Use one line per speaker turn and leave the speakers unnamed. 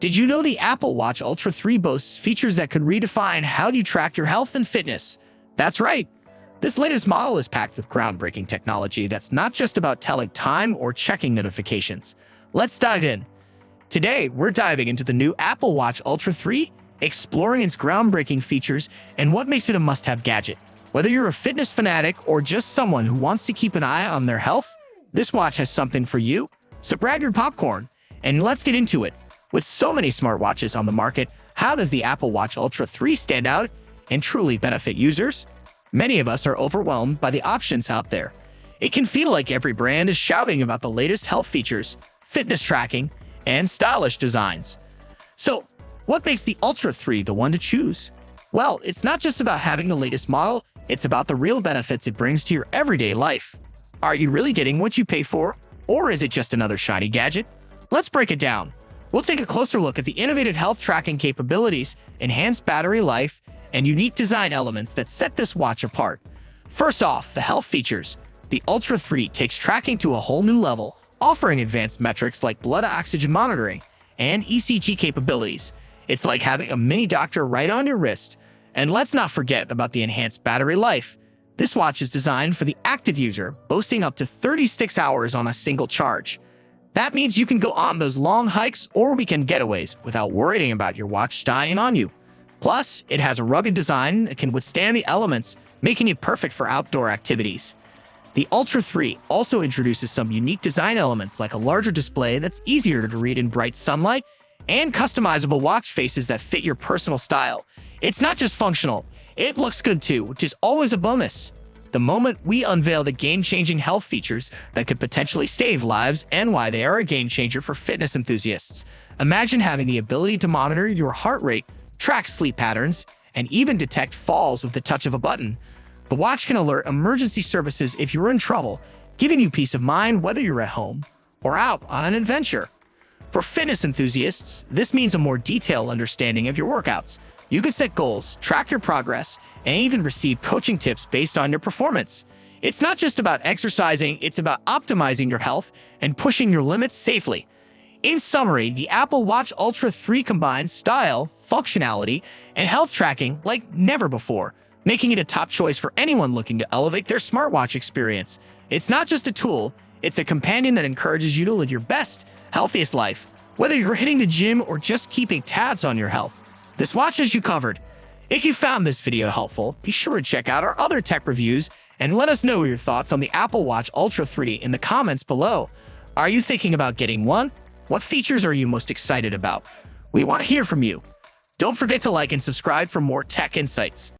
Did you know the Apple Watch Ultra 3 boasts features that could redefine how you track your health and fitness? That's right. This latest model is packed with groundbreaking technology that's not just about telling time or checking notifications. Let's dive in. Today, we're diving into the new Apple Watch Ultra 3, exploring its groundbreaking features and what makes it a must-have gadget. Whether you're a fitness fanatic or just someone who wants to keep an eye on their health, this watch has something for you. So grab your popcorn and let's get into it. With so many smartwatches on the market, how does the Apple Watch Ultra 3 stand out and truly benefit users? Many of us are overwhelmed by the options out there. It can feel like every brand is shouting about the latest health features, fitness tracking, and stylish designs. So, what makes the Ultra 3 the one to choose? Well, it's not just about having the latest model, it's about the real benefits it brings to your everyday life. Are you really getting what you pay for? Or is it just another shiny gadget? Let's break it down. We'll take a closer look at the innovative health tracking capabilities, enhanced battery life, and unique design elements that set this watch apart. First off, the health features. The Ultra 3 takes tracking to a whole new level, offering advanced metrics like blood oxygen monitoring and ECG capabilities. It's like having a mini doctor right on your wrist. And let's not forget about the enhanced battery life. This watch is designed for the active user, boasting up to 36 hours on a single charge. That means you can go on those long hikes or weekend getaways without worrying about your watch dying on you. Plus, it has a rugged design that can withstand the elements, making it perfect for outdoor activities. The Ultra 3 also introduces some unique design elements like a larger display that's easier to read in bright sunlight and customizable watch faces that fit your personal style. It's not just functional, it looks good too, which is always a bonus. The moment we unveil the game-changing health features that could potentially save lives and why they are a game-changer for fitness enthusiasts. Imagine having the ability to monitor your heart rate, track sleep patterns, and even detect falls with the touch of a button. The watch can alert emergency services if you're in trouble, giving you peace of mind whether you're at home or out on an adventure. For fitness enthusiasts, this means a more detailed understanding of your workouts. You can set goals, track your progress, and even receive coaching tips based on your performance. It's not just about exercising, it's about optimizing your health and pushing your limits safely. In summary, the Apple Watch Ultra 3 combines style, functionality, and health tracking like never before, making it a top choice for anyone looking to elevate their smartwatch experience. It's not just a tool, it's a companion that encourages you to live your best, healthiest life. Whether you're hitting the gym or just keeping tabs on your health, this watch has you covered. If you found this video helpful, be sure to check out our other tech reviews and let us know your thoughts on the Apple Watch Ultra 3 in the comments below. Are you thinking about getting one? What features are you most excited about? We want to hear from you. Don't forget to like and subscribe for more tech insights.